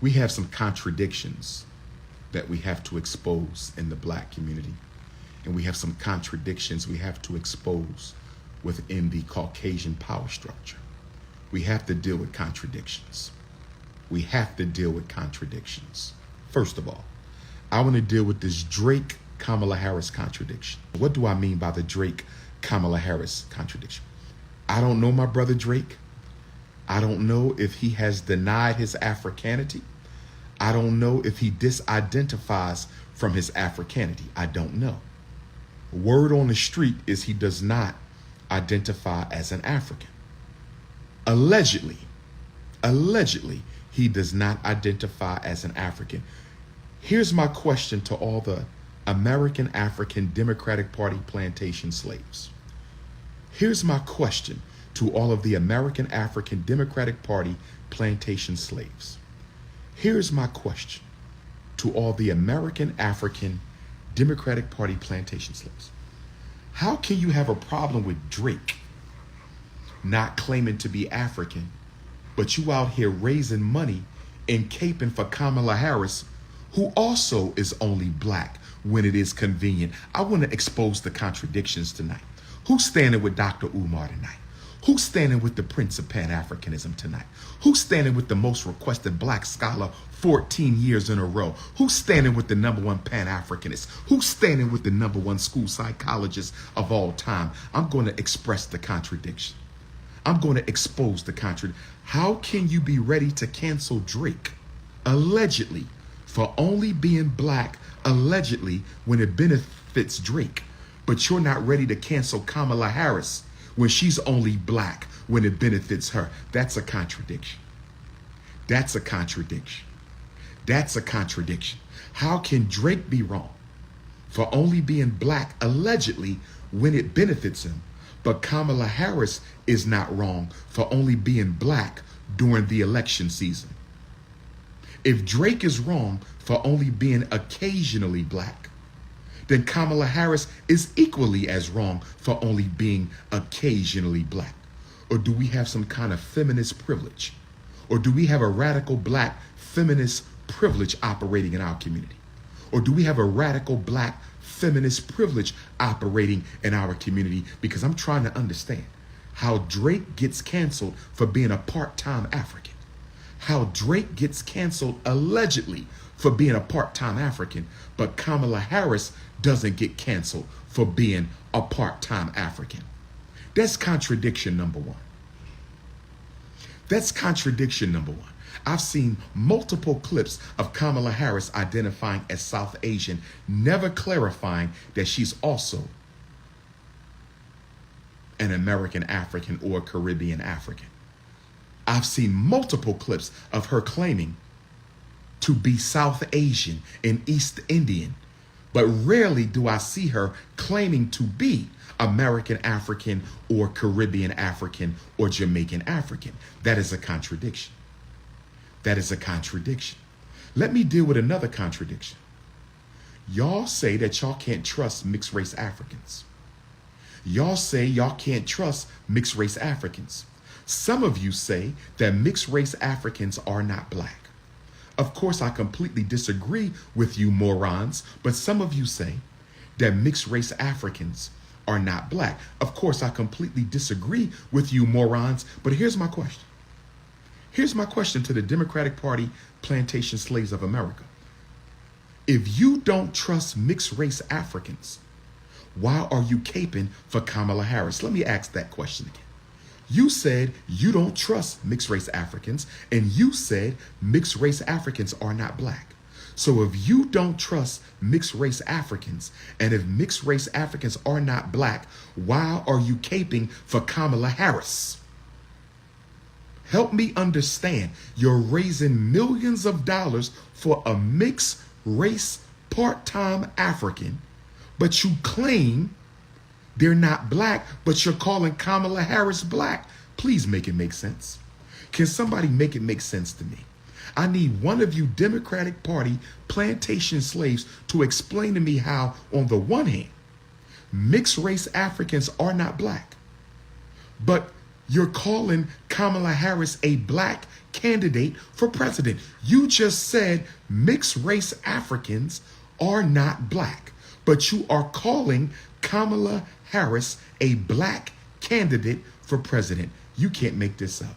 We have some contradictions that we have to expose in the black community. And we have some contradictions we have to expose within the Caucasian power structure. We have to deal with contradictions. We have to deal with contradictions. First of all, I want to deal with this Drake-Kamala Harris contradiction. What do I mean by the Drake-Kamala Harris contradiction? I don't know my brother Drake. I don't know if he has denied his Africanity. I don't know if he disidentifies from his Africanity. I don't know. Word on the street is he does not identify as an African. Allegedly, he does not identify as an African. Here's my question to all the American African Democratic Party plantation slaves. Here's my question to all of the American African Democratic Party plantation slaves. Here's my question to all the American African Democratic Party plantation slaves. How can you have a problem with Drake not claiming to be African, but you out here raising money and caping for Kamala Harris, who also is only black when it is convenient? I want to expose the contradictions tonight. Who's standing with Dr. Umar tonight? Who's standing with the Prince of Pan-Africanism tonight? Who's standing with the most requested black scholar 14 years in a row? Who's standing with the #1 Pan-Africanist? Who's standing with the #1 school psychologist of all time? I'm going to express the contradiction. I'm going to expose the contradiction. How can you be ready to cancel Drake, allegedly, for only being black, allegedly, when it benefits Drake, but you're not ready to cancel Kamala Harris when she's only black when it benefits her? That's a contradiction. That's a contradiction. That's a contradiction. How can Drake be wrong for only being black, allegedly, when it benefits him, but Kamala Harris is not wrong for only being black during the election season? If Drake is wrong for only being occasionally black, then Kamala Harris is equally as wrong for only being occasionally black. Or do we have some kind of feminist privilege? Or do we have a radical black feminist privilege operating in our community? Or do we have a radical black feminist privilege operating in our community? Because I'm trying to understand how Drake gets canceled for being a part-time African. How Drake gets canceled allegedly for being a part-time African, but Kamala Harris doesn't get canceled for being a part-time African. That's contradiction number one. That's contradiction number one. I've seen multiple clips of Kamala Harris identifying as South Asian, never clarifying that she's also an American African or Caribbean African. I've seen multiple clips of her claiming to be South Asian and East Indian, but rarely do I see her claiming to be American African or Caribbean African or Jamaican African. That is a contradiction. That is a contradiction. Let me deal with another contradiction. Y'all say that y'all can't trust mixed race Africans. Y'all say y'all can't trust mixed race Africans. Some of you say that mixed race Africans are not black. Of course, I completely disagree with you morons, but some of you say that mixed race Africans are not black. Of course, I completely disagree with you morons, but here's my question. Here's my question to the Democratic Party plantation slaves of America. If you don't trust mixed race Africans, why are you caping for Kamala Harris? Let me ask that question again. You said you don't trust mixed race Africans, and you said mixed race Africans are not black. So if you don't trust mixed race Africans, and if mixed race Africans are not black, why are you caping for Kamala Harris? Help me understand. You're raising millions of dollars for a mixed race part-time African, but you claim they're not black, but you're calling Kamala Harris black. Please make it make sense. Can somebody make it make sense to me? I need one of you Democratic Party plantation slaves to explain to me how, on the one hand, mixed race Africans are not black, but You're calling Kamala Harris a black candidate for president. You just said mixed race Africans are not black, but you are calling Kamala Harris a black candidate for president. You can't make this up.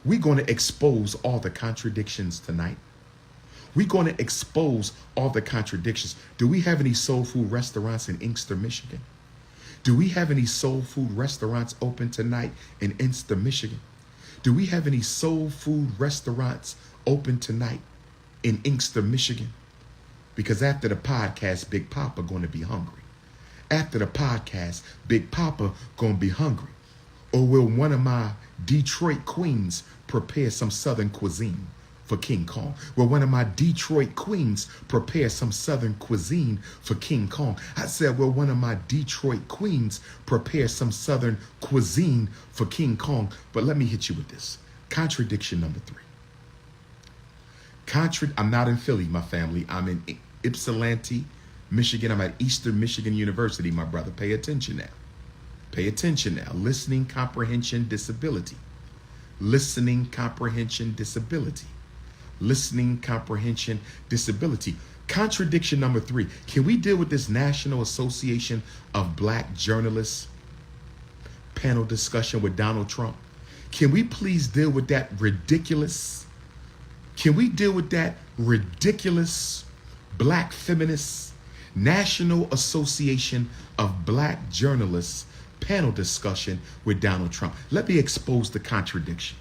We're going to expose all the contradictions tonight. We're going to expose all the contradictions. Do we have any soul food restaurants in Inkster, Michigan? Do we have any soul food restaurants open tonight in Inkster, Michigan? Do we have any soul food restaurants open tonight in Inkster, Michigan? Because after the podcast, Big Papa going to be hungry. After the podcast, Big Papa going to be hungry. Or will one of my Detroit queens prepare some Southern cuisine for King Kong? Will one of my Detroit queens prepare some Southern cuisine for King Kong? I said, will one of my Detroit queens prepare some Southern cuisine for King Kong? But let me hit you with this. Contradiction number 3. I'm not in Philly, my family. I'm in Ypsilanti, Michigan. I'm at Eastern Michigan University, my brother. Pay attention now. Pay attention now. Listening comprehension disability. Listening comprehension disability. Listening comprehension disability. Contradiction number 3. Can we deal with this National Association of Black Journalists panel discussion with Donald Trump? Can we please deal with that ridiculous? Can we deal with that ridiculous black feminist National Association of Black Journalists panel discussion with Donald Trump? Let me expose the contradiction.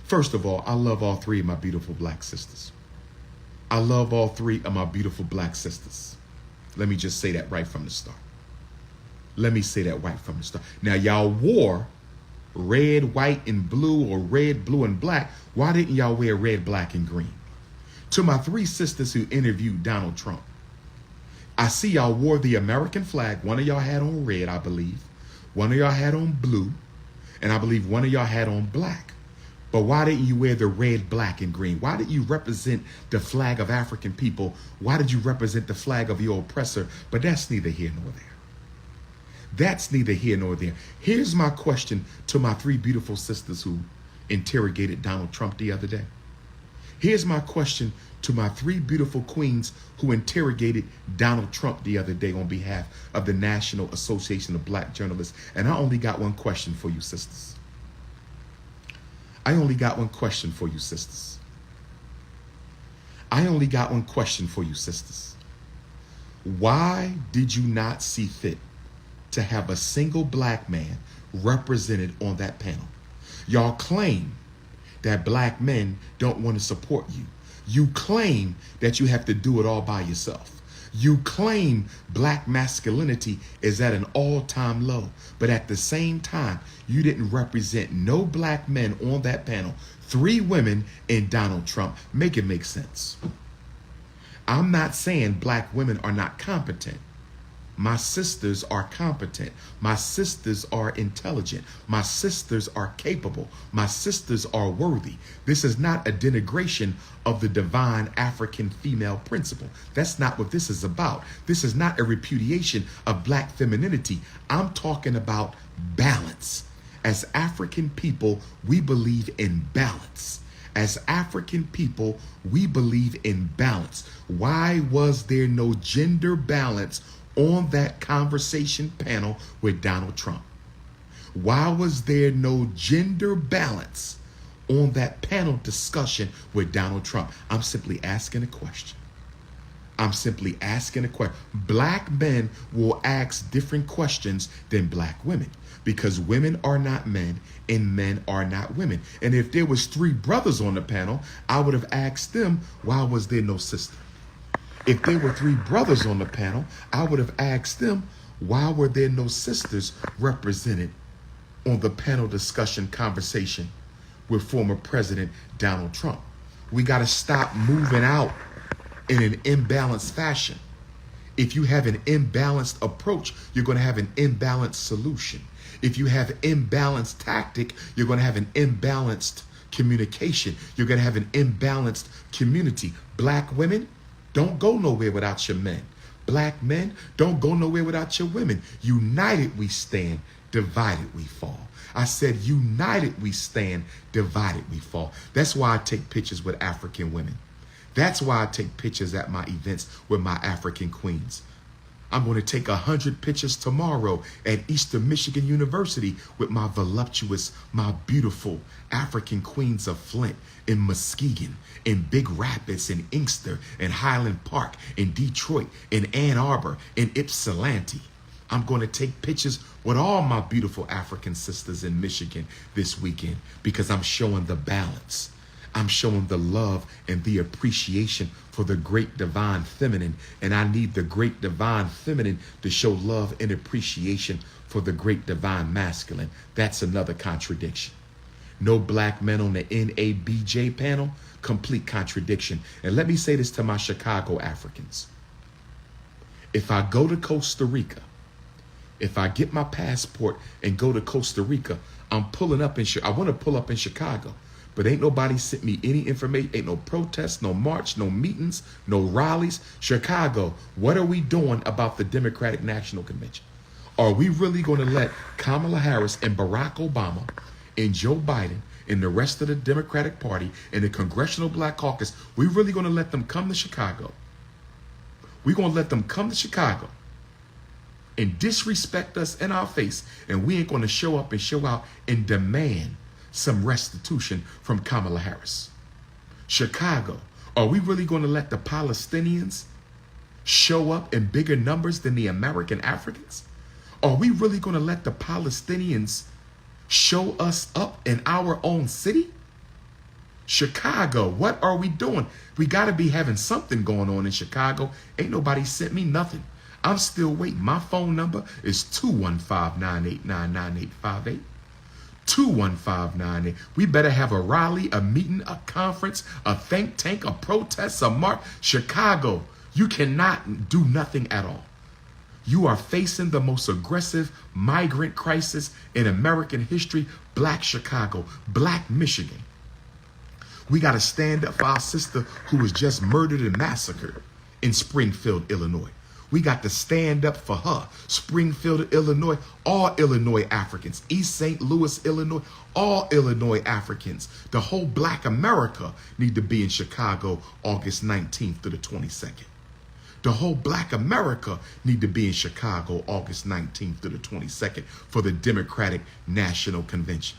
First of all, I love all 3 of my beautiful black sisters. I love all 3 of my beautiful black sisters. Let me just say that right from the start. Let me say that right from the start. Now, y'all wore red, white, and blue, or red, blue, and black. Why didn't y'all wear red, black, and green? To my 3 sisters who interviewed Donald Trump, I see y'all wore the American flag. One of y'all had on red, I believe. One of y'all had on blue. And I believe one of y'all had on black. But why didn't you wear the red, black, and green? Why did you represent the flag of African people? Why did you represent the flag of your oppressor? But that's neither here nor there. That's neither here nor there. Here's my question to my 3 beautiful sisters who interrogated Donald Trump the other day. Here's my question to my 3 beautiful queens who interrogated Donald Trump the other day on behalf of the National Association of Black Journalists. And I only got one question for you, sisters. I only got one question for you, sisters. I only got one question for you, sisters. Why did you not see fit to have a single black man represented on that panel? Y'all claim that black men don't want to support you. You claim that you have to do it all by yourself. You claim black masculinity is at an all-time low, but at the same time, you didn't represent no black men on that panel. 3 women and Donald Trump. Make it make sense. I'm not saying black women are not competent. My sisters are competent. My sisters are intelligent. My sisters are capable. My sisters are worthy. This is not a denigration of the divine African female principle. That's not what this is about. This is not a repudiation of black femininity. I'm talking about balance. As African people, we believe in balance. As African people, we believe in balance. Why was there no gender balance on that conversation panel with Donald Trump? Why was there no gender balance on that panel discussion with Donald Trump? I'm simply asking a question. I'm simply asking a question. Black men will ask different questions than black women because women are not men and men are not women. And if there was 3 brothers on the panel, I would have asked them, why was there no sister? If there were 3 brothers on the panel, I would have asked them, why were there no sisters represented on the panel discussion conversation with former President Donald Trump? We got to stop moving out in an imbalanced fashion. If you have an imbalanced approach, you're going to have an imbalanced solution. If you have an imbalanced tactic, you're going to have an imbalanced communication. You're going to have an imbalanced community. Black women, don't go nowhere without your men. Black men, don't go nowhere without your women. United we stand, divided we fall. I said, united we stand, divided we fall. That's why I take pictures with African women. That's why I take pictures at my events with my African queens. I'm going to take 100 pictures tomorrow at Eastern Michigan University with my voluptuous, my beautiful African queens of Flint, in Muskegon, in Big Rapids, in Inkster, in Highland Park, in Detroit, in Ann Arbor, in Ypsilanti. I'm going to take pictures with all my beautiful African sisters in Michigan this weekend because I'm showing the balance. I'm showing the love and the appreciation for the great divine feminine. And I need the great divine feminine to show love and appreciation for the great divine masculine. That's another contradiction. No black men on the NABJ panel, complete contradiction. And let me say this to my Chicago Africans. If I go to Costa Rica, if I get my passport and go to Costa Rica, I'm pulling up I want to pull up in Chicago. But ain't nobody sent me any information. Ain't no protests, no march, no meetings, no rallies. Chicago, what are we doing about the Democratic National Convention? Are we really going to let Kamala Harris and Barack Obama and Joe Biden and the rest of the Democratic Party and the Congressional Black Caucus, we really going to let them come to Chicago? We're going to let them come to Chicago and disrespect us in our face, and we ain't going to show up and show out and demand some restitution from Kamala Harris. Chicago, are we really going to let the Palestinians show up in bigger numbers than the American Africans? Are we really going to let the Palestinians show us up in our own city? Chicago, what are we doing? We got to be having something going on in Chicago. Ain't nobody sent me nothing. I'm still waiting. My phone number is 215-989-9858. 21598. We better have a rally, a meeting, a conference, a think tank, a protest, a march. Chicago, you cannot do nothing at all. You are facing the most aggressive migrant crisis in American history. Black Chicago, Black Michigan. We got to stand up for our sister who was just murdered and massacred in Springfield, Illinois. We got to stand up for her. Springfield, Illinois, all Illinois Africans, East St. Louis, Illinois, all Illinois Africans. The whole Black America need to be in Chicago August 19th to the 22nd. The whole Black America need to be in Chicago August 19th to the 22nd for the Democratic National Convention.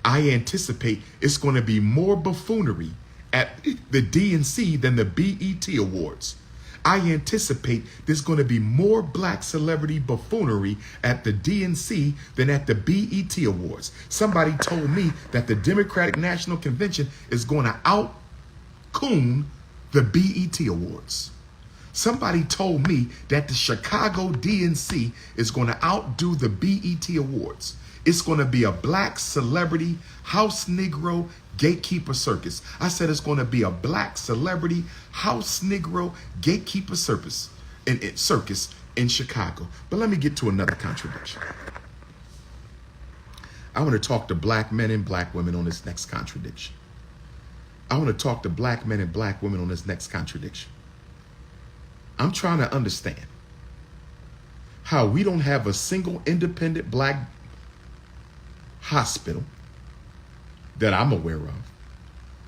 I anticipate it's going to be more buffoonery at the DNC than the BET Awards. I anticipate there's going to be more black celebrity buffoonery at the DNC than at the BET Awards. Somebody told me that the Democratic National Convention is going to out-coon the BET Awards. Somebody told me that the Chicago DNC is going to outdo the BET Awards. It's going to be a black celebrity house Negro gatekeeper circus. I said it's going to be a black celebrity house Negro gatekeeper circus in Chicago. But let me get to another contradiction. I want to talk to black men and black women on this next contradiction. I want to talk to black men and black women on this next contradiction. I'm trying to understand how we don't have a single independent black hospital that I'm aware of.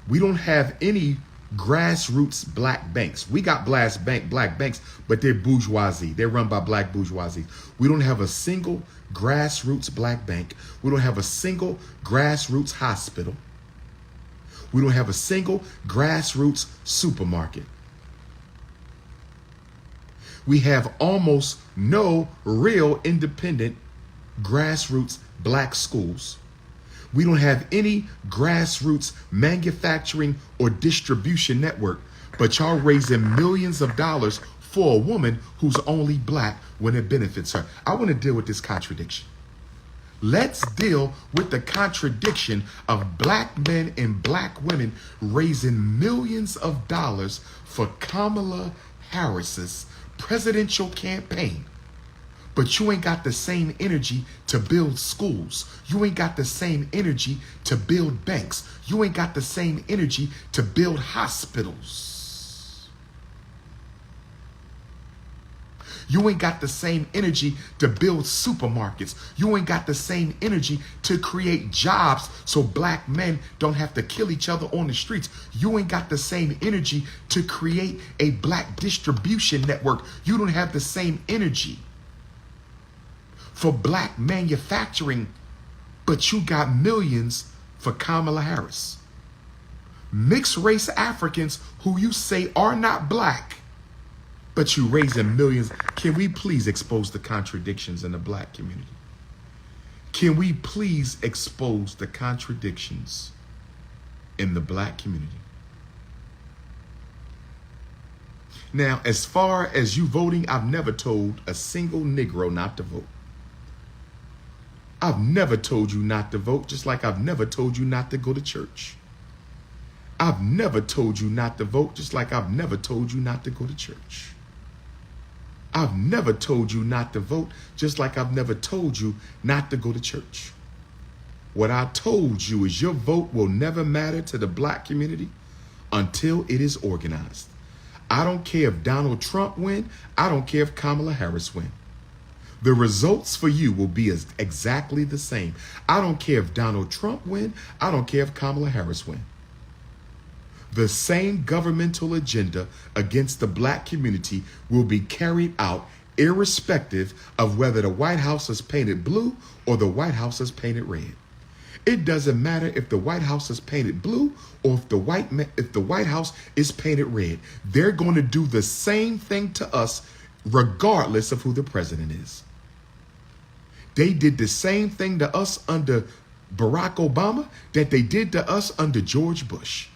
We don't have any grassroots black banks. We got black banks, but they're bourgeoisie. They're run by black bourgeoisie. We don't have a single grassroots black bank. We don't have a single grassroots hospital. We don't have a single grassroots supermarket. We have almost no real independent grassroots black schools. We don't have any grassroots manufacturing or distribution network, but y'all raising millions of dollars for a woman who's only black when it benefits her. I want to deal with this contradiction. Let's deal with the contradiction of black men and black women raising millions of dollars for Kamala Harris's presidential campaign. But you ain't got the same energy to build schools. You ain't got the same energy to build banks. You ain't got the same energy to build hospitals. You ain't got the same energy to build supermarkets. You ain't got the same energy to create jobs so black men don't have to kill each other on the streets. You ain't got the same energy to create a black distribution network. You don't have the same energy for black manufacturing, but you got millions for Kamala Harris. Mixed race Africans who you say are not black, but you raising millions. Can we please expose the contradictions in the black community? Can we please expose the contradictions in the black community? Now, as far as you voting, I've never told a single Negro not to vote. I've never told you not to vote, just like I've never told you not to go to church. I've never told you not to vote, just like I've never told you not to go to church. I've never told you not to vote, just like I've never told you not to go to church. What I told you is your vote will never matter to the black community until it is organized. I don't care if Donald Trump win. I don't care if Kamala Harris win. The results for you will be exactly the same. I don't care if Donald Trump win. I don't care if Kamala Harris win. The same governmental agenda against the black community will be carried out irrespective of whether the White House is painted blue or the White House is painted red. It doesn't matter if the White House is painted blue or if the White House is painted red. They're going to do the same thing to us regardless of who the president is. They did the same thing to us under Barack Obama that they did to us under George Bush.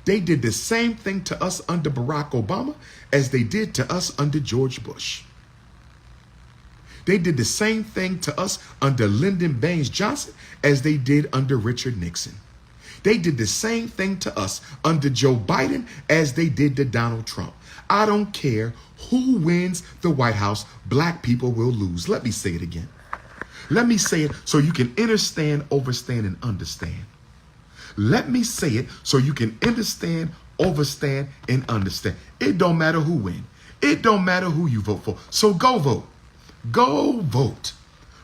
They did the same thing to us under Barack Obama as they did to us under George Bush. They did the same thing to us under Lyndon Baines Johnson as they did under Richard Nixon. They did the same thing to us under Joe Biden as they did to Donald Trump. I don't care who wins the White House, black people will lose. Let me say it again. Let me say it so you can understand, overstand, and understand. Let me say it so you can understand, overstand, and understand. It don't matter who wins. It don't matter who you vote for. So go vote. Go vote.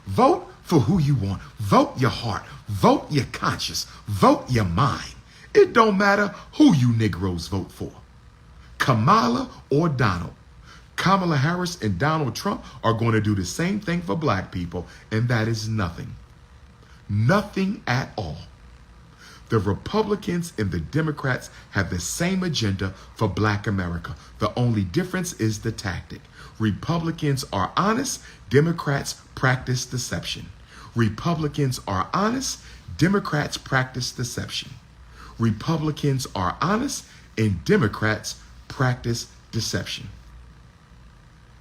Vote for who you want. Vote your heart. Vote your conscience. Vote your mind. It don't matter who you Negroes vote for. Kamala or Donald. Kamala Harris and Donald Trump are going to do the same thing for black people, and that is nothing. Nothing at all. The Republicans and the Democrats have the same agenda for black America. The only difference is the tactic. Republicans are honest, Democrats practice deception. Republicans are honest, Democrats practice deception. Republicans are honest, and Democrats practice deception.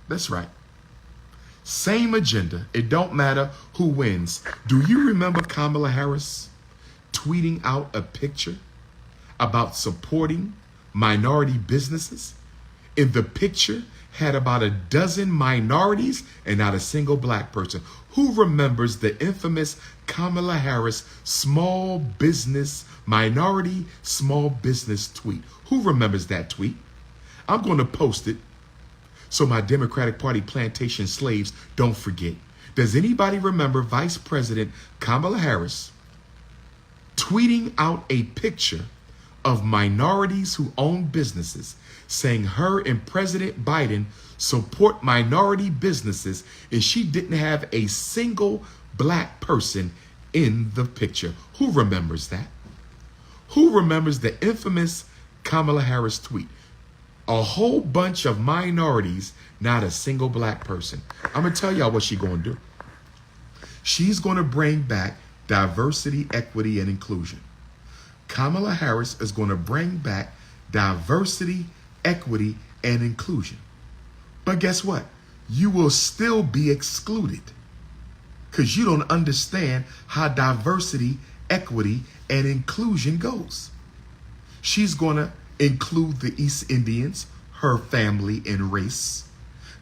That's right. Same agenda. It don't matter who wins. Do you remember Kamala Harris tweeting out a picture about supporting minority businesses? In the picture had about a dozen minorities and not a single black person. Who remembers the infamous Kamala Harris minority small business tweet? Who remembers that tweet? I'm going to post it so my Democratic Party plantation slaves don't forget. Does anybody remember Vice President Kamala Harris tweeting out a picture of minorities who own businesses, saying her and President Biden support minority businesses, and she didn't have a single black person in the picture? Who remembers that? Who remembers the infamous Kamala Harris tweet? A whole bunch of minorities, not a single black person. I'm going to tell y'all what she's going to do. She's going to bring back diversity, equity, and inclusion. Kamala Harris is going to bring back diversity, equity, and inclusion. But guess what? You will still be excluded because you don't understand how diversity, equity, and inclusion goes. She's going to include the East Indians, her family and race.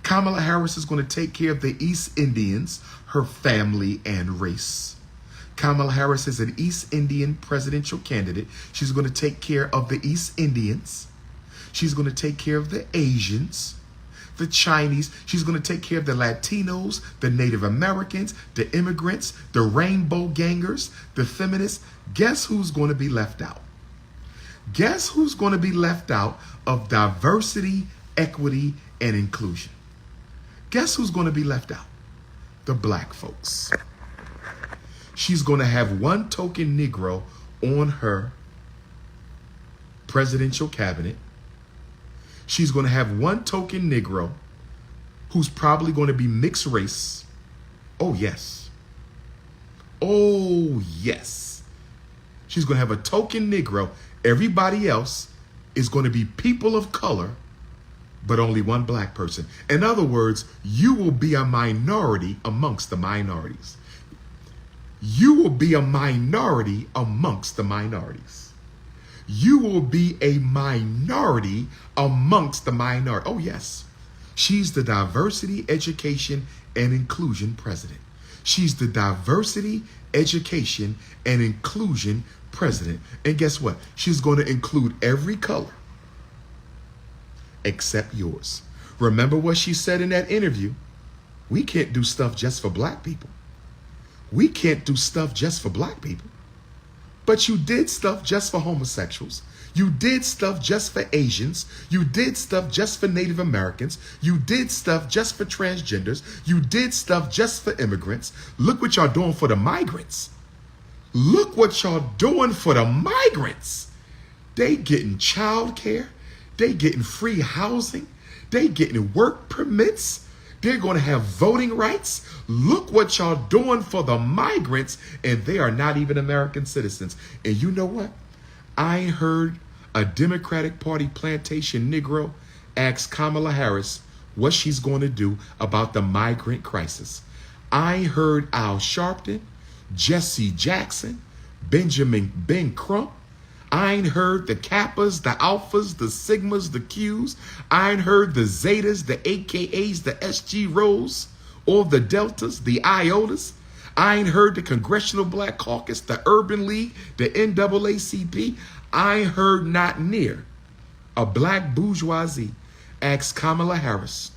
Kamala Harris is going to take care of the East Indians, her family and race. Kamala Harris is an East Indian presidential candidate. She's going to take care of the East Indians. She's going to take care of the Asians. the Chinese. She's going to take care of the Latinos, the Native Americans, the immigrants, the rainbow gangers, the feminists. Guess who's going to be left out? Guess who's going to be left out of diversity, equity, and inclusion? Guess who's going to be left out? The black folks. She's going to have one token Negro on her presidential cabinet. She's going to have one token Negro who's probably going to be mixed race. Oh, yes. Oh, yes. She's going to have a token Negro. Everybody else is going to be people of color, but only one black person. In other words, you will be a minority amongst the minorities. You will be a minority amongst the minorities. You will be a minority amongst the minority. Oh, yes. She's the Diversity, Education, and Inclusion President. She's the Diversity, Education, and Inclusion President. And guess what? She's going to include every color except yours. Remember what she said in that interview? We can't do stuff just for black people. We can't do stuff just for black people. But you did stuff just for homosexuals. You did stuff just for Asians. You did stuff just for Native Americans. You did stuff just for transgenders. You did stuff just for immigrants. Look what y'all doing for the migrants. Look what y'all doing for the migrants. They getting child care. They getting free housing. They getting work permits. They're going to have voting rights. Look what y'all doing for the migrants, and they are not even American citizens. And you know what? I ain't heard a Democratic Party plantation Negro ask Kamala Harris what she's going to do about the migrant crisis. I ain't heard Al Sharpton, Jesse Jackson, Benjamin Ben Crump. I ain't heard the Kappas, the Alphas, the Sigmas, the Qs. I ain't heard the Zetas, the AKAs, the SG Rows, or the Deltas, the Iotas. I ain't heard the Congressional Black Caucus, the Urban League, the NAACP. I ain't heard not near a black bourgeoisie ask Kamala Harris,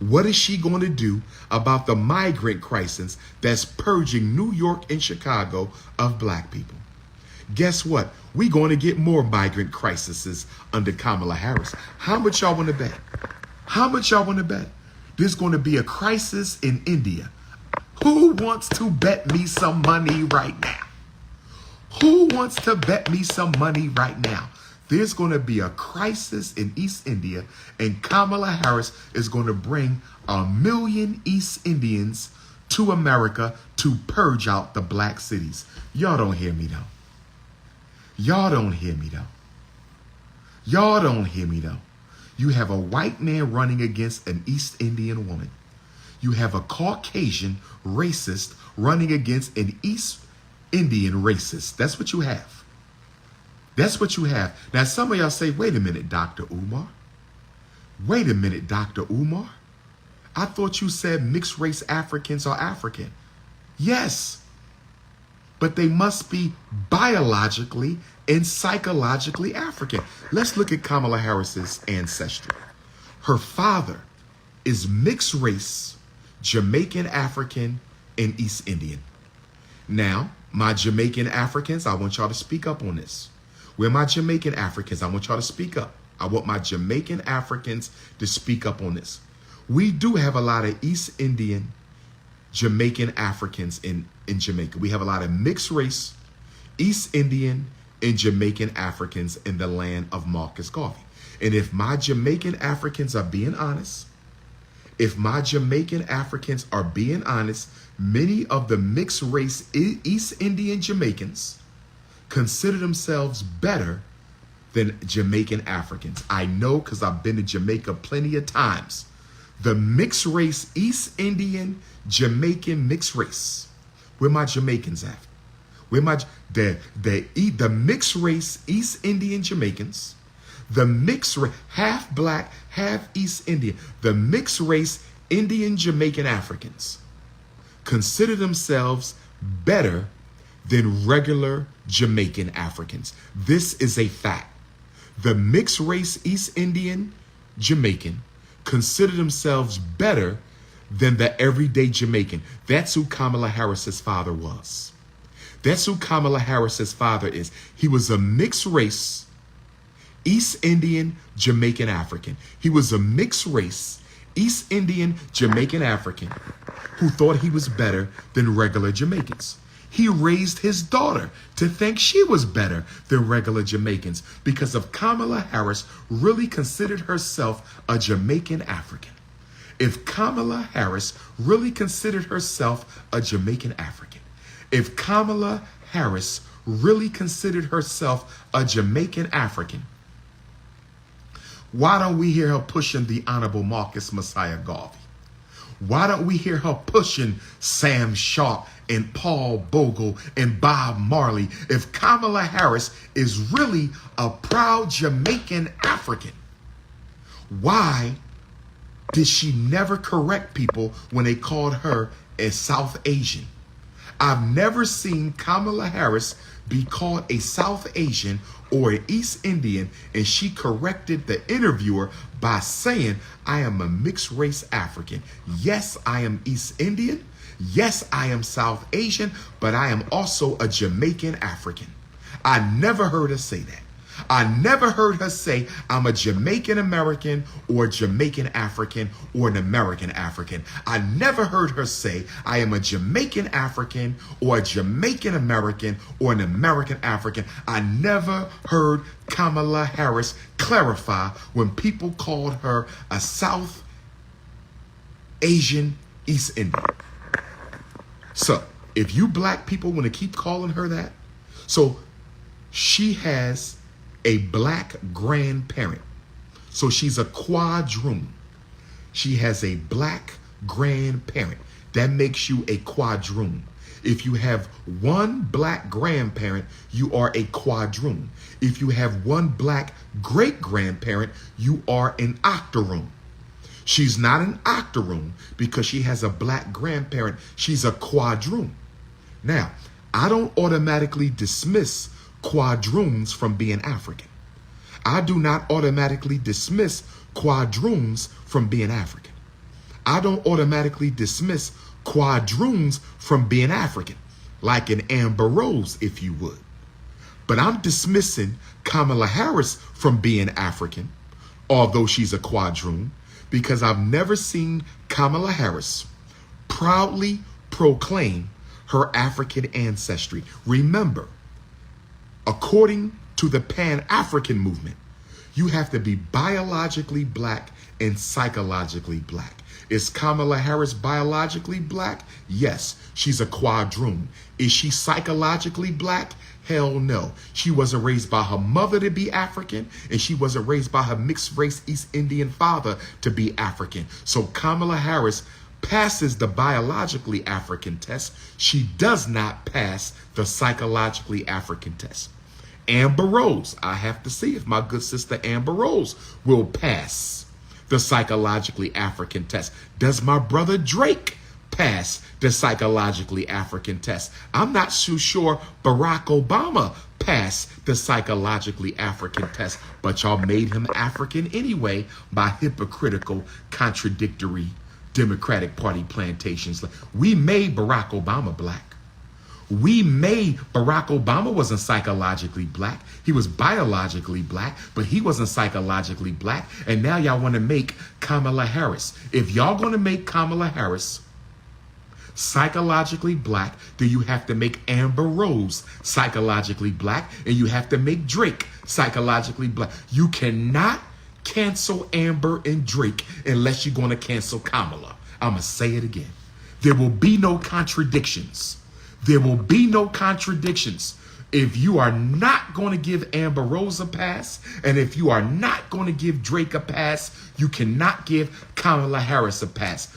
what is she going to do about the migrant crisis that's purging New York and Chicago of black people? Guess what? We're going to get more migrant crises under Kamala Harris. How much y'all want to bet? How much y'all want to bet? There's going to be a crisis in India. Who wants to bet me some money right now? Who wants to bet me some money right now? There's going to be a crisis in East India, and Kamala Harris is going to bring 1 million East Indians to America to purge out the black cities. Y'all don't hear me though. Y'all don't hear me though. Y'all don't hear me though. You have a white man running against an East Indian woman. You have a Caucasian racist running against an East Indian racist. That's what you have. That's what you have. Now, some of y'all say, wait a minute, Dr. Umar. Wait a minute, Dr. Umar. I thought you said mixed race Africans are African. Yes. But they must be biologically and psychologically African. Let's look at Kamala Harris's ancestry. Her father is mixed race, Jamaican African, and East Indian. Now, my Jamaican Africans, I want y'all to speak up on this. Where my Jamaican Africans, I want y'all to speak up. I want my Jamaican Africans to speak up on this. We do have a lot of East Indian Jamaican Africans in Jamaica. We have a lot of mixed race, East Indian and Jamaican Africans in the land of Marcus Garvey. And if my Jamaican Africans are being honest, many of the mixed race East Indian Jamaicans consider themselves better than Jamaican Africans. I know because I've been to Jamaica plenty of times. The mixed race East Indian Jamaican mixed race. Where my Jamaicans at? Where my the mixed race East Indian Jamaicans, the mixed race half black, half East Indian, the mixed race Indian Jamaican Africans consider themselves better than regular Jamaican Africans. This is a fact. The mixed race East Indian Jamaican consider themselves better than the everyday Jamaican. That's who Kamala Harris's father was. That's who Kamala Harris's father is. He was a mixed race, East Indian, Jamaican African. He was a mixed race, East Indian, Jamaican African, who thought he was better than regular Jamaicans. He raised his daughter to think she was better than regular Jamaicans because of Kamala Harris really considered herself a Jamaican African. If Kamala Harris really considered herself a Jamaican African, if Kamala Harris really considered herself a Jamaican African, why don't we hear her pushing the Honorable Marcus Messiah Garvey? Why don't we hear her pushing Sam Sharp and Paul Bogle and Bob Marley? If Kamala Harris is really a proud Jamaican African, why did she never correct people when they called her a South Asian? I've never seen Kamala Harris be called a South Asian or an East Indian, and she corrected the interviewer by saying, I am a mixed race African. Yes, I am East Indian. Yes, I am South Asian, but I am also a Jamaican African. I never heard her say that. I never heard her say I'm a Jamaican American or Jamaican African or an American African. I never heard her say I am a Jamaican African or a Jamaican American or an American African. I never heard Kamala Harris clarify when people called her a South Asian East Indian. So if you black people want to keep calling her that, so she has a black grandparent. So she's a quadroon. She has a black grandparent. That makes you a quadroon. If you have one black grandparent, you are a quadroon. If you have one black great-grandparent, you are an octoroon. She's not an octoroon because she has a black grandparent. She's a quadroon. Now, I don't automatically dismiss quadroons from being African. I do not automatically dismiss quadroons from being African. I don't automatically dismiss quadroons from being African, like an Amber Rose, if you would. But I'm dismissing Kamala Harris from being African, although she's a quadroon, because I've never seen Kamala Harris proudly proclaim her African ancestry. Remember, according to the Pan-African movement, you have to be biologically black and psychologically black. Is Kamala Harris biologically black? Yes, she's a quadroon. Is she psychologically black? Hell no. She wasn't raised by her mother to be African, and she wasn't raised by her mixed race East Indian father to be African. So Kamala Harris passes the biologically African test. She does not pass the psychologically African test. Amber Rose, I have to see if my good sister Amber Rose will pass the psychologically African test. Does my brother Drake pass the psychologically African test? I'm not so sure Barack Obama passed the psychologically African test, but y'all made him African anyway by hypocritical, contradictory Democratic Party plantations. We made Barack Obama black. We made Barack Obama wasn't psychologically black. He was biologically black, but he wasn't psychologically black. And now y'all want to make Kamala Harris. If y'all going to make Kamala Harris psychologically black, then you have to make Amber Rose psychologically black, and you have to make Drake psychologically black. You cannot cancel Amber and Drake unless you're going to cancel Kamala. I'm going to say it again. There will be no contradictions. There will be no contradictions. If you are not going to give Amber Rose a pass, and if you are not going to give Drake a pass, you cannot give Kamala Harris a pass.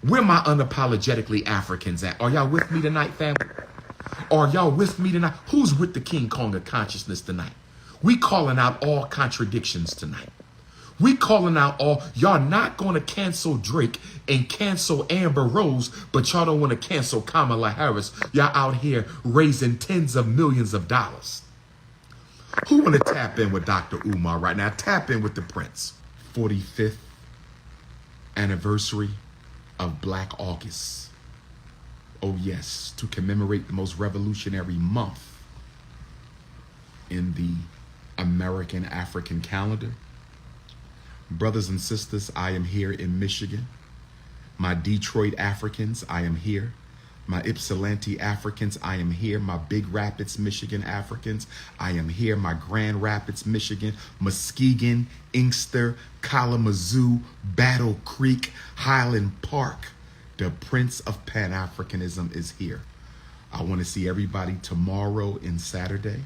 Where my unapologetically Africans at? Are y'all with me tonight, family? Are y'all with me tonight? Who's with the King Kong of consciousness tonight? We calling out all contradictions tonight. We calling out all, y'all not going to cancel Drake and cancel Amber Rose, but y'all don't want to cancel Kamala Harris. Y'all out here raising tens of millions of dollars. Who want to tap in with Dr. Umar right now? Tap in with the Prince. 45th anniversary of Black August. Oh yes, to commemorate the most revolutionary month in the American African calendar. Brothers and sisters, I am here in Michigan. My Detroit Africans, I am here. My Ypsilanti Africans, I am here. My Big Rapids, Michigan Africans, I am here. My Grand Rapids, Michigan, Muskegon, Inkster, Kalamazoo, Battle Creek, Highland Park. The Prince of Pan-Africanism is here. I want to see everybody tomorrow and Saturday.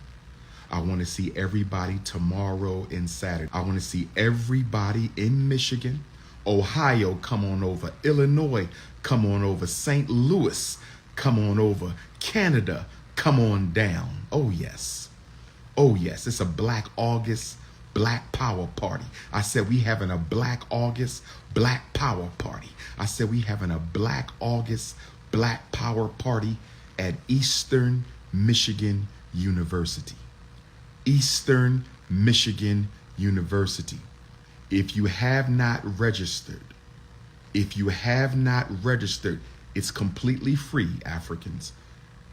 I want to see everybody tomorrow and Saturday. I want to see everybody in Michigan, Ohio, come on over. Illinois, come on over. St. Louis, come on over. Canada, come on down. Oh, yes. Oh, yes. It's a Black August, Black Power Party. I said we having a Black August, Black Power Party. I said we having a Black August, Black Power Party at Eastern Michigan University. Eastern Michigan University. If you have not registered, it's completely free, Africans.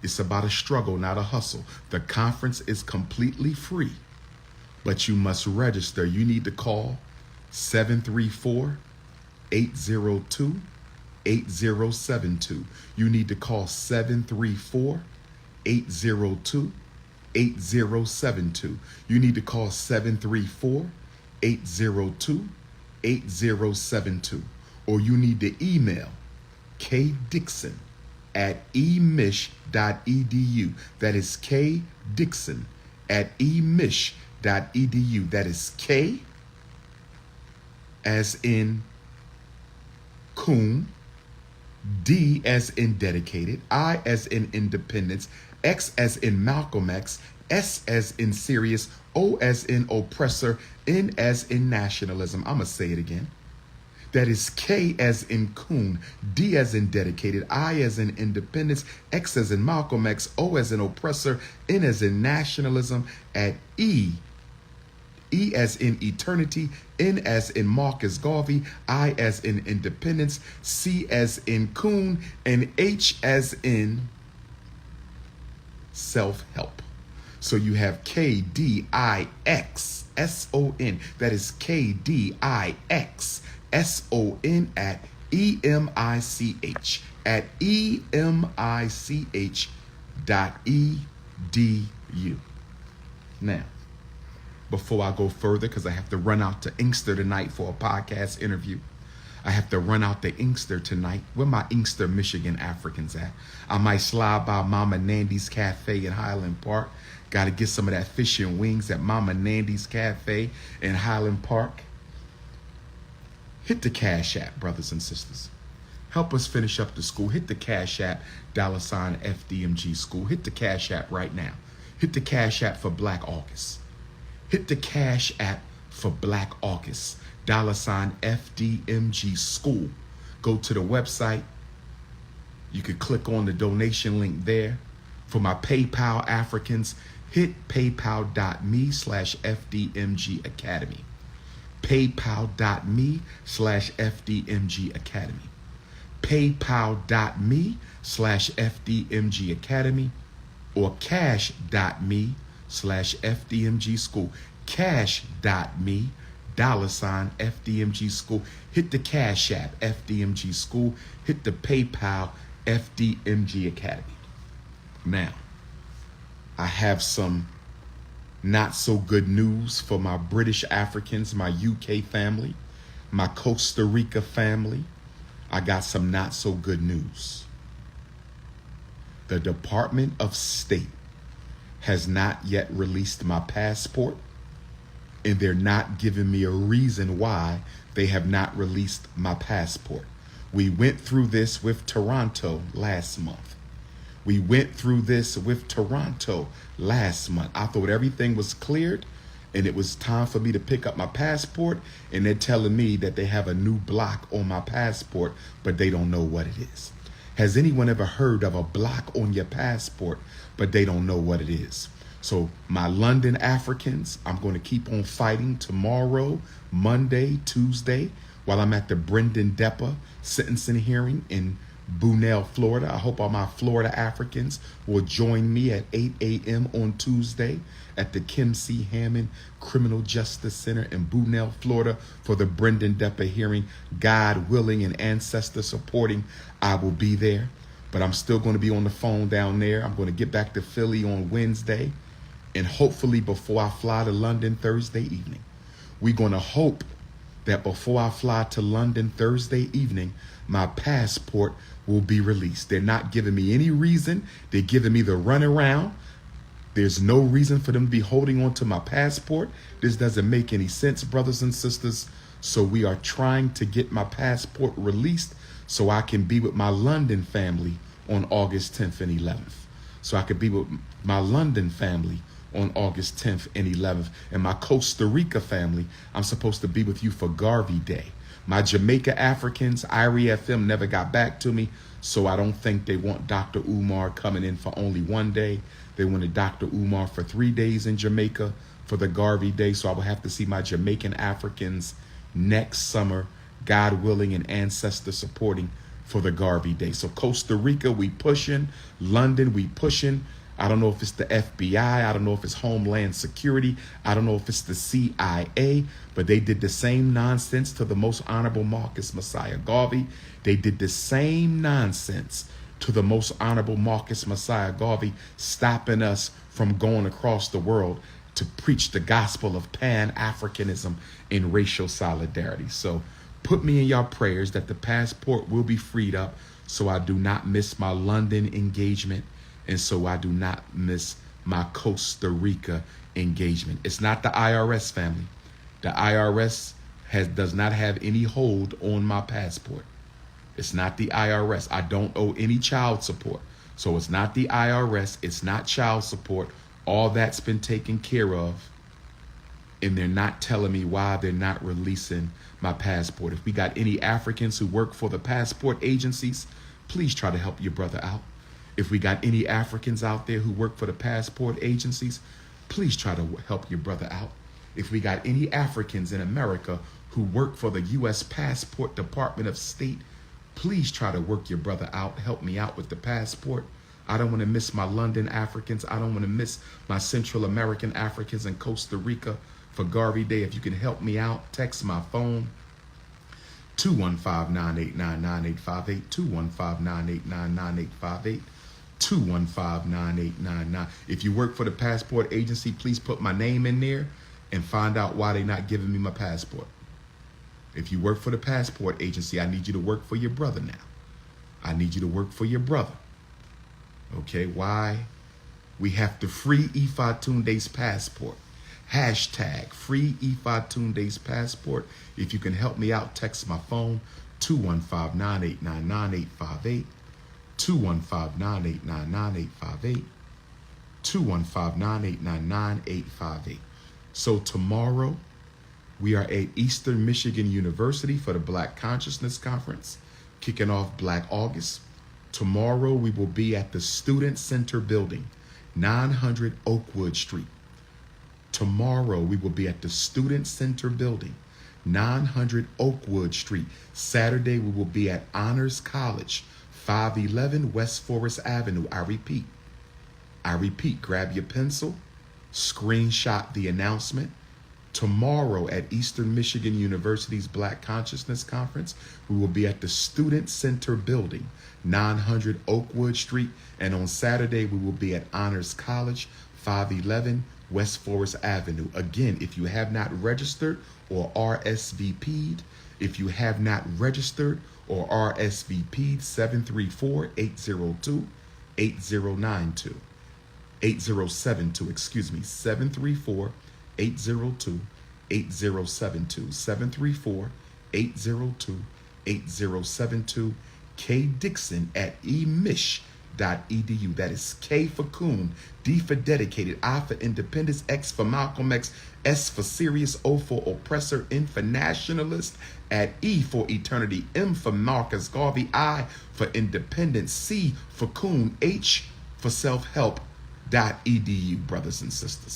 It's about a struggle, not a hustle. The conference is completely free, but you must register. You need to call 734-802-8072. You need to call 734-802-8072. You need to call 734-802-8072. Or you need to email kdixon@emish.edu. That is kdixon@emish.edu. That is K as in coon, D as in dedicated, I as in independence, X as in Malcolm X, S as in serious, O as in oppressor, N as in nationalism. I'm going to say it again. That is K as in coon, D as in dedicated, I as in independence, X as in Malcolm X, O as in oppressor, N as in nationalism, at E as in eternity, N as in Marcus Garvey, I as in independence, C as in coon, and H as in self-help. So you have KDIXSON. That is KDIXSON at EMICH at EMICH.edu. Now, before I go further, because I have to run out to Inkster tonight for a podcast interview. I have to run out to Inkster tonight. Where my Inkster, Michigan Africans at? I might slide by Mama Nandy's Cafe in Highland Park. Got to get some of that fish and wings at Mama Nandy's Cafe in Highland Park. Hit the Cash App, brothers and sisters. Help us finish up the school. Hit the Cash App, $FDMG School. Hit the Cash App right now. Hit the Cash App for Black August. Hit the Cash App for Black August, $FDMG School. Go to the website. You could click on the donation link there. For my PayPal Africans, hit paypal.me/FDMG Academy. paypal.me/FDMG Academy. paypal.me/FDMG Academy or cash.me/FDMG School. Cash.me $FDMG School. Hit the Cash App FDMG School. Hit the PayPal FDMG Academy. Now, I have some not so good news for my British Africans, my UK family, my Costa Rica family. I got some not so good news. The Department of State has not yet released my passport, and they're not giving me a reason why they have not released my passport. We went through this with Toronto last month. I thought everything was cleared and it was time for me to pick up my passport, and they're telling me that they have a new block on my passport, but they don't know what it is. Has anyone ever heard of a block on your passport, but they don't know what it is? So my London Africans, I'm going to keep on fighting tomorrow, Monday, Tuesday, while I'm at the Brendan Deppa sentencing hearing in Bunell, Florida. I hope all my Florida Africans will join me at 8 a.m. on Tuesday at the Kim C. Hammond Criminal Justice Center in Bunell, Florida for the Brendan Deppa hearing. God willing and ancestor supporting, I will be there. But I'm still going to be on the phone down there. I'm going to get back to Philly on Wednesday. And hopefully before I fly to London Thursday evening, we're going to hope that before I fly to London Thursday evening, my passport will be released. They're not giving me any reason. They're giving me the runaround. There's no reason for them to be holding on to my passport. This doesn't make any sense, brothers and sisters. So we are trying to get my passport released so I can be with my London family on August 10th and 11th. So I could be with my London family on August 10th and 11th. And my Costa Rica family, I'm supposed to be with you for Garvey Day. My Jamaica Africans, IRI FM never got back to me, so I don't think they want Dr. Umar coming in for only one day. They wanted Dr. Umar for 3 days in Jamaica for the Garvey Day, so I will have to see my Jamaican Africans next summer, God willing and ancestor supporting, for the Garvey Day. So Costa Rica, we pushing. London, we pushing. I don't know if it's the FBI. I don't know if it's Homeland Security. I don't know if it's the CIA, but they did the same nonsense to the Most Honorable Marcus Messiah Garvey. They did the same nonsense to the Most Honorable Marcus Messiah Garvey, stopping us from going across the world to preach the gospel of Pan-Africanism and racial solidarity. So put me in your prayers that the passport will be freed up so I do not miss my London engagement and so I do not miss my Costa Rica engagement. It's not the IRS, family. The IRS does not have any hold on my passport. It's not the IRS. I don't owe any child support. So it's not the IRS. It's not child support. All that's been taken care of. And they're not telling me why they're not releasing my passport. If we got any Africans who work for the passport agencies, please try to help your brother out. If we got any Africans out there who work for the passport agencies, please try to help your brother out. If we got any Africans in America who work for the U.S. Passport Department of State, please try to work your brother out. Help me out with the passport. I don't want to miss my London Africans. I don't want to miss my Central American Africans in Costa Rica for Garvey Day. If you can help me out, text my phone, 215-989-9858, 215-989-9858, 215-9899. If you work for the passport agency, please put my name in there and find out why they're not giving me my passport. If you work for the passport agency, I need you to work for your brother now. I need you to work for your brother. Okay, why? We have to free Ifatunde's passport. Hashtag free Ifatunde's passport. If you can help me out, text my phone, 215-989-9858, 215-989-9858, 215-989-9858. So tomorrow, we are at Eastern Michigan University for the Black Consciousness Conference, kicking off Black August. Tomorrow, we will be at the Student Center Building, 900 Oakwood Street. Tomorrow, we will be at the Student Center Building, 900 Oakwood Street. Saturday, we will be at Honors College, 511 West Forest Avenue. I repeat, grab your pencil, screenshot the announcement. Tomorrow at Eastern Michigan University's Black Consciousness Conference, we will be at the Student Center Building, 900 Oakwood Street. And on Saturday, we will be at Honors College, 511 West Forest Avenue. Again, if you have not registered or RSVP'd, if you have not registered or RSVP'd, 734-802-8092. 8072, excuse me, 734-802-8072, 734-802-8072, K Dixon at emish.edu. That is K for Coon, D for Dedicated, I for Independence, X for Malcolm X, S for Serious, O for Oppressor, N for Nationalist, at E for Eternity, M for Marcus Garvey, I for Independence, C for Coon, H for Self-Help.edu, brothers and sisters.